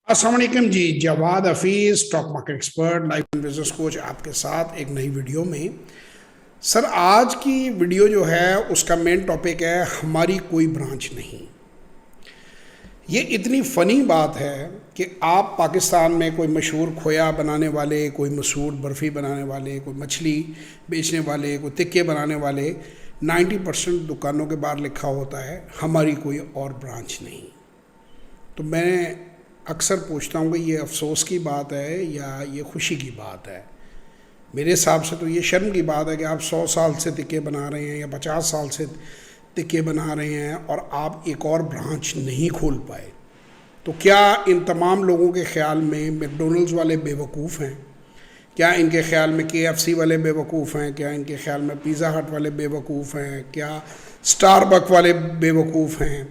السلام علیکم جی، Javed Hafeez stock market expert life and business coach آپ کے ساتھ ایک نئی ویڈیو میں. سر آج کی ویڈیو جو ہے اس کا مین ٹاپک ہے ہماری کوئی برانچ نہیں. یہ اتنی فنی بات ہے کہ آپ پاکستان میں کوئی مشہور کھویا بنانے والے، کوئی مشہور برفی بنانے والے، کوئی مچھلی بیچنے والے، کوئی تکے بنانے والے 90% دکانوں کے باہر لکھا ہوتا ہے ہماری کوئی اور برانچ نہیں. تو میں اکثر پوچھتا ہوں کہ یہ افسوس کی بات ہے یا یہ خوشی کی بات ہے. میرے حساب سے تو یہ شرم کی بات ہے کہ آپ 100 سال سے تکے بنا رہے ہیں یا 50 سال سے تکے بنا رہے ہیں اور آپ ایک اور برانچ نہیں کھول پائے. تو کیا ان تمام لوگوں کے خیال میں میک ڈونلڈز والے بے وقوف ہیں؟ کیا ان کے خیال میں KFC والے بے وقوف ہیں؟ کیا ان کے خیال میں پیزا ہٹ والے بے وقوف ہیں؟ کیا اسٹار بک والے بے وقوف ہیں؟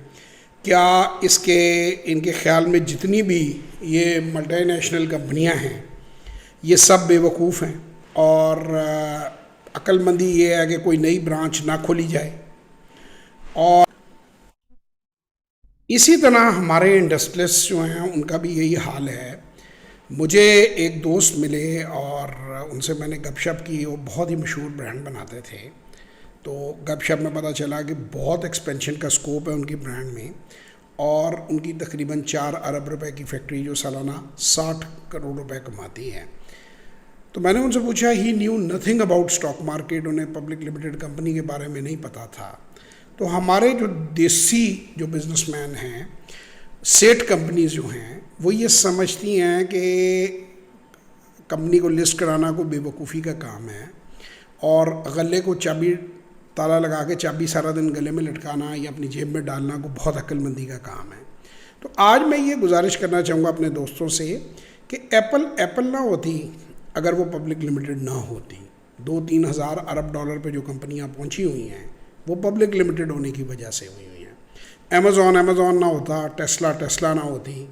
کیا ان کے خیال میں جتنی بھی یہ ملٹی نیشنل کمپنیاں ہیں یہ سب بے وقوف ہیں اور عقل مندی یہ ہے کہ کوئی نئی برانچ نہ کھولی جائے؟ اور اسی طرح ہمارے انڈسٹریلسٹ جو ہیں ان کا بھی یہی حال ہے. مجھے ایک دوست ملے اور ان سے میں نے گپ شپ کی. وہ بہت ہی مشہور برانڈ بناتے تھے. تو گپ شپ میں پتہ چلا کہ بہت ایکسپینشن کا سکوپ ہے ان کی برانڈ میں اور ان کی تقریباً 4 ارب روپے کی فیکٹری جو سالانہ 60 کروڑ روپے کماتی ہے. تو میں نے ان سے پوچھا he knew nothing about stock market. انہیں پبلک لمیٹڈ کمپنی کے بارے میں نہیں پتہ تھا. تو ہمارے جو دیسی جو بزنس مین ہیں، سیٹ کمپنیز جو ہیں، وہ یہ سمجھتی ہیں کہ کمپنی کو لسٹ کرانا کوئی بے وقوفی کا کام ہے اور غلے کو چابی تالا لگا کے چابی سارا دن گلے میں لٹکانا یا اپنی جیب میں ڈالنا کو بہت عقل مندی کا کام ہے. تو آج میں یہ گزارش کرنا چاہوں گا اپنے دوستوں سے کہ ایپل نہ ہوتی اگر وہ پبلک لمیٹڈ نہ ہوتی. 2-3 ہزار ارب ڈالر پہ جو کمپنیاں پہنچی ہوئی ہیں وہ پبلک لمیٹڈ ہونے کی وجہ سے ہوئی ہوئی ہیں. امیزون نہ ہوتا، ٹیسلا نہ ہوتی.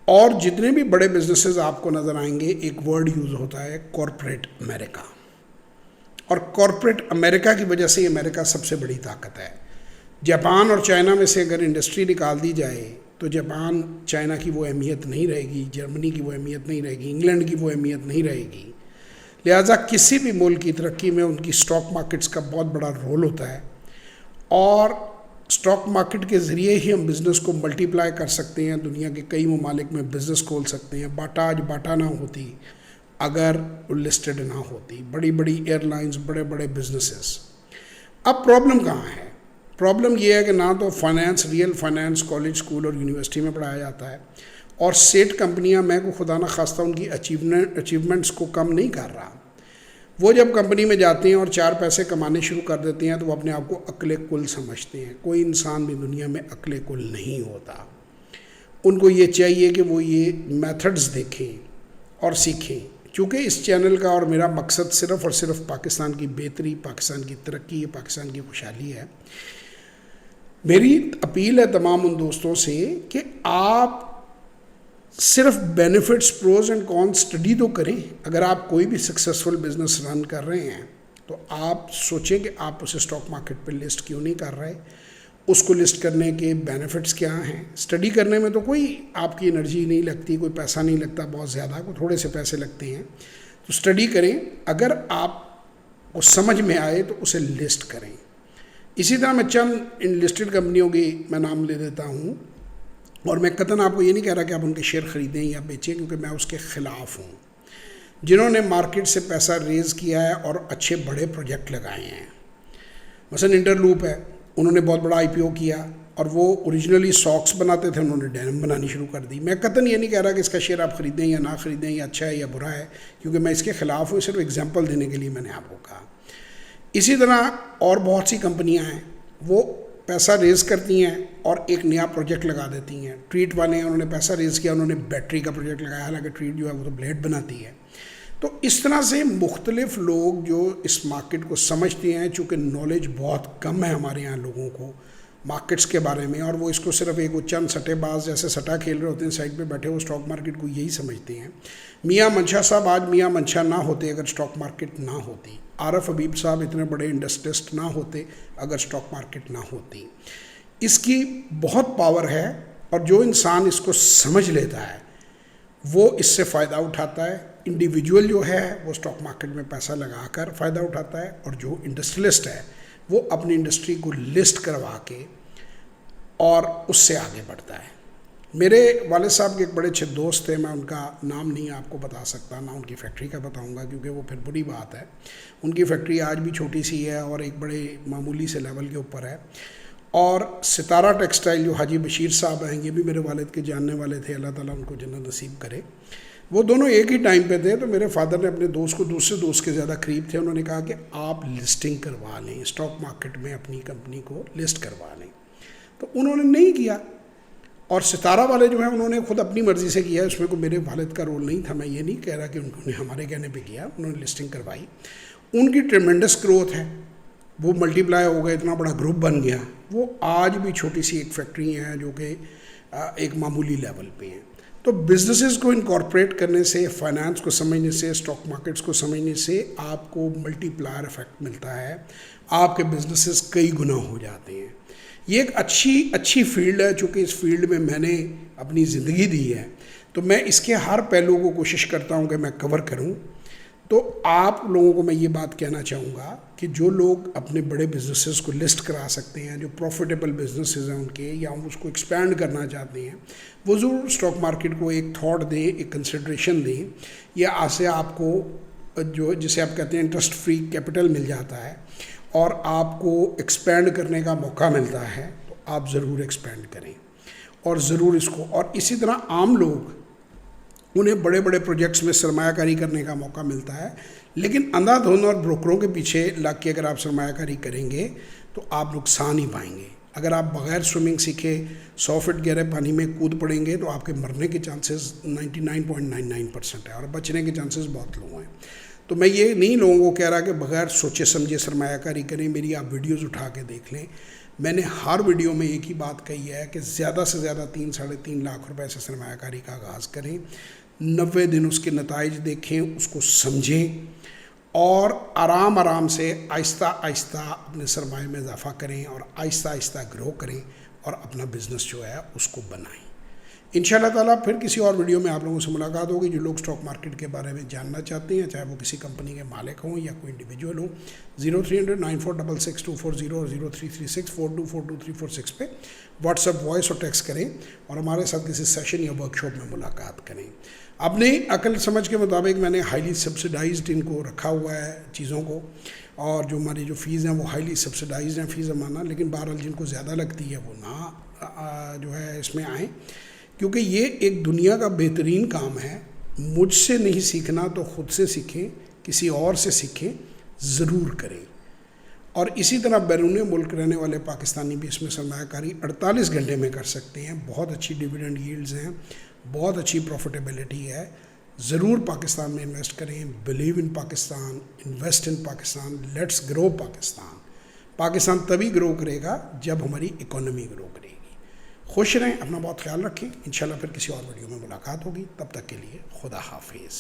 اور جتنے بھی بڑے بزنسز آپ کو نظر آئیں گے ایک ورڈ یوز ہوتا ہے کارپوریٹ امریکہ. اور کارپوریٹ امریکہ کی وجہ سے امریکہ سب سے بڑی طاقت ہے. جاپان اور چائنا میں سے اگر انڈسٹری نکال دی جائے تو جاپان چائنا کی وہ اہمیت نہیں رہے گی، جرمنی کی وہ اہمیت نہیں رہے گی، انگلینڈ کی وہ اہمیت نہیں رہے گی. لہٰذا کسی بھی ملک کی ترقی میں ان کی اسٹاک مارکیٹس کا بہت بڑا رول ہوتا ہے اور اسٹاک مارکیٹ کے ذریعے ہی ہم بزنس کو ملٹی پلائی کر سکتے ہیں. دنیا کے کئی ممالک میں بزنس کھول سکتے ہیں. باٹا نہ ہوتی اگر وہ لسٹڈ نہ ہوتی. بڑی بڑی ایئر لائنز، بڑے بڑے بزنسز. اب پرابلم کہاں ہے؟ پرابلم یہ ہے کہ نہ تو ریئل فائنانس کالج، اسکول اور یونیورسٹی میں پڑھایا جاتا ہے اور سیٹ کمپنیاں میں کو خدا نہ خواستہ ان کی اچیومنٹس کو کم نہیں کر رہا. وہ جب کمپنی میں جاتے ہیں اور 4 پیسے کمانے شروع کر دیتے ہیں تو وہ اپنے آپ کو عقل کل سمجھتے ہیں. کوئی انسان بھی دنیا میں عقل کل نہیں ہوتا. ان کو یہ چاہیے کہ وہ یہ میتھڈز دیکھیں اور سیکھیں. چونکہ اس چینل کا اور میرا مقصد صرف اور صرف پاکستان کی بہتری، پاکستان کی ترقی، پاکستان کی خوشحالی ہے. میری اپیل ہے تمام ان دوستوں سے کہ آپ صرف benefits, pros and cons study تو کریں. اگر آپ کوئی بھی سکسیزفل بزنس رن کر رہے ہیں تو آپ سوچیں کہ آپ اسے اسٹاک مارکیٹ پہ لسٹ کیوں نہیں کر رہے، اس کو لسٹ کرنے کے بینیفٹس کیا ہیں. اسٹڈی کرنے میں تو کوئی آپ کی انرجی نہیں لگتی، کوئی پیسہ نہیں لگتا بہت زیادہ، کوئی تھوڑے سے پیسے لگتے ہیں. تو اسٹڈی کریں. اگر آپ کو سمجھ میں آئے تو اسے لسٹ کریں. اسی طرح میں چند انلسٹڈ کمپنیوں کی میں نام لے دیتا ہوں اور میں قطعاً آپ کو یہ نہیں کہہ رہا کہ آپ ان کے شیئر خریدیں یا بیچیں، کیونکہ میں اس کے خلاف ہوں. جنہوں نے مارکیٹ سے پیسہ ریز کیا ہے اور اچھے بڑے پروجیکٹ لگائے ہیں، مثلا انٹرلوپ ہے، انہوں نے بہت بڑا IPO کیا اور وہ اوریجنلی ساکس بناتے تھے، انہوں نے ڈینم بنانی شروع کر دی. میں قطعاً یہ نہیں کہہ رہا کہ اس کا شیئر آپ خریدیں یا نہ خریدیں یا اچھا ہے یا برا ہے، کیونکہ میں اس کے خلاف ہوں. صرف ایگزامپل دینے کے لیے میں نے آپ کو کہا. اسی طرح اور بہت سی کمپنیاں ہیں وہ پیسہ ریز کرتی ہیں اور ایک نیا پروجیکٹ لگا دیتی ہیں. ٹریٹ والے ہیں، انہوں نے پیسہ ریز کیا، انہوں نے بیٹری کا پروجیکٹ لگایا، حالانکہ ٹریٹ جو ہے وہ تو بلیڈ بناتی ہے. تو اس طرح سے مختلف لوگ جو اس مارکیٹ کو سمجھتے ہیں، چونکہ نالج بہت کم ہے ہمارے یہاں لوگوں کو مارکیٹس کے بارے میں، اور وہ اس کو صرف ایک چند سٹے باز جیسے سٹا کھیل رہے ہوتے ہیں سائڈ پہ بیٹھے، وہ اسٹاک مارکیٹ کو یہی سمجھتے ہیں. میاں منشا صاحب آج میاں منشا نہ ہوتے اگر اسٹاک مارکیٹ نہ ہوتی. عارف حبیب صاحب اتنے بڑے انڈسٹریسٹ نہ ہوتے اگر اسٹاک مارکیٹ نہ ہوتی. اس کی بہت پاور ہے اور جو انسان اس کو سمجھ لیتا ہے وہ اس سے فائدہ اٹھاتا ہے. انڈیویجول جو ہے وہ اسٹاک مارکیٹ میں پیسہ لگا کر فائدہ اٹھاتا ہے, اور جو انڈسٹریلسٹ ہے وہ اپنی انڈسٹری کو لسٹ کروا کے اور اس سے آگے بڑھتا ہے. میرے والد صاحب کے ایک بڑے اچھے دوست تھے, میں ان کا نام نہیں آپ کو بتا سکتا, نہ ان کی فیکٹری کا بتاؤں گا کیونکہ وہ پھر بری بات ہے. ان کی فیکٹری آج بھی چھوٹی سی ہے اور ایک بڑے معمولی سے لیول کے اوپر ہے. اور ستارہ ٹیکسٹائل جو حاجی بشیر صاحب ہیں, یہ بھی میرے والد کے جاننے والے تھے, اللہ تعالیٰ ان کو جنت نصیب کرے. وہ دونوں ایک ہی ٹائم پہ تھے. تو میرے فادر نے اپنے دوست کو دوسرے دوست کے زیادہ قریب تھے, انہوں نے کہا کہ آپ لسٹنگ کروا لیں, اسٹاک مارکیٹ میں اپنی کمپنی کو لسٹ کروا لیں. تو انہوں نے نہیں کیا, اور ستارہ والے جو ہیں انہوں نے خود اپنی مرضی سے کیا, اس میں کوئی میرے والد کا رول نہیں تھا. میں یہ نہیں کہہ رہا کہ انہوں نے ہمارے کہنے پہ کیا, انہوں نے لسٹنگ کروائی. ان کی ٹریمنڈس گروتھ ہے, وہ ملٹی پلائی ہو گئے, اتنا بڑا گروپ بن گیا. وہ آج بھی چھوٹی سی ایک فیکٹری ہیں جو کہ ایک معمولی لیول پہ ہیں. تو بزنسز کو انکارپوریٹ کرنے سے, فائنانس کو سمجھنے سے, اسٹاک مارکیٹس کو سمجھنے سے آپ کو ملٹی پلائر افیکٹ ملتا ہے, آپ کے بزنسز کئی گنا ہو جاتے ہیں. یہ ایک اچھی فیلڈ ہے. چونکہ اس فیلڈ میں نے اپنی زندگی دی ہے, تو میں اس کے ہر پہلو کو کوشش کرتا ہوں کہ میں کور کروں. تو آپ لوگوں کو میں یہ بات کہنا چاہوں گا کہ جو لوگ اپنے بڑے بزنسز کو لسٹ کرا سکتے ہیں, جو پروفیٹیبل بزنسز ہیں ان کے, یا ہم اس کو ایکسپینڈ کرنا چاہتے ہیں, وہ ضرور اسٹاک مارکیٹ کو ایک تھاٹ دیں, ایک کنسیڈریشن دیں. یا ایسے آپ کو جو جسے آپ کہتے ہیں انٹرسٹ فری کیپٹل مل جاتا ہے اور آپ کو ایکسپینڈ کرنے کا موقع ملتا ہے, تو آپ ضرور ایکسپینڈ کریں اور ضرور اس کو. اور اسی طرح عام لوگ, انہیں بڑے بڑے پروجیکٹس میں سرمایہ کاری کرنے کا موقع ملتا ہے, لیکن اندھا دھند اور بروکروں کے پیچھے لگ کے اگر آپ سرمایہ کاری کریں گے تو آپ نقصان ہی پائیں گے. اگر آپ بغیر سوئمنگ سیکھے 100 فٹ گہرے پانی میں کود پڑیں گے تو آپ کے مرنے کے چانسز 99.99% ہے, اور بچنے کے چانسز بہت لو ہیں. تو میں یہ نہیں لوگوں کو کہہ رہا کہ بغیر سوچے سمجھے سرمایہ کاری کریں. میری آپ ویڈیوز اٹھا کے دیکھ لیں, میں نے ہر ویڈیو میں ایک ہی بات کہی ہے کہ زیادہ سے زیادہ 3-3.5 لاکھ روپے سے سرمایہ کاری کا آغاز کریں. 90 دن اس کے نتائج دیکھیں, اس کو سمجھیں, اور آرام سے آہستہ آہستہ اپنے سرمایہ میں اضافہ کریں, اور آہستہ آہستہ گرو کریں, اور اپنا بزنس جو ہے اس کو بنائیں. انشاءاللہ تعالیٰ پھر کسی اور ویڈیو میں آپ لوگوں سے ملاقات ہوگی. جو لوگ اسٹاک مارکیٹ کے بارے میں جاننا چاہتے ہیں, چاہے وہ کسی کمپنی کے مالک ہوں یا کوئی انڈیویجول ہوں, 030094666240 اور 033642422346 پہ واٹس ایپ وائس اور ٹیکسٹ کریں, اور ہمارے ساتھ کسی سیشن یا ورکشاپ میں ملاقات کریں. اپنی عقل سمجھ کے مطابق میں نے ہائیلی سبسڈائزڈ ان کو رکھا ہوا ہے چیزوں کو, اور جو ہماری جو فیس ہیں وہ ہائیلی سبسڈائزڈ ہیں فیس زمانہ. لیکن بہرحال جن کو زیادہ لگتی ہے وہ نہ جو ہے اس میں آئیں, کیونکہ یہ ایک دنیا کا بہترین کام ہے. مجھ سے نہیں سیکھنا تو خود سے سیکھیں, کسی اور سے سیکھیں, ضرور کریں. اور اسی طرح بیرون ملک رہنے والے پاکستانی بھی اس میں سرمایہ کاری 48 گھنٹے میں کر سکتے ہیں. بہت اچھی ڈیویڈنڈ ییلڈز ہیں, بہت اچھی پروفیٹیبلٹی ہے. ضرور پاکستان میں انویسٹ کریں. Believe in Pakistan, invest in Pakistan, let's grow Pakistan. Pakistan تبھی گرو کرے گا جب ہماری اکانومی گرو کرے گی. خوش رہیں, اپنا بہت خیال رکھیں. انشاءاللہ پھر کسی اور ویڈیو میں ملاقات ہوگی. تب تک کے لیے خدا حافظ.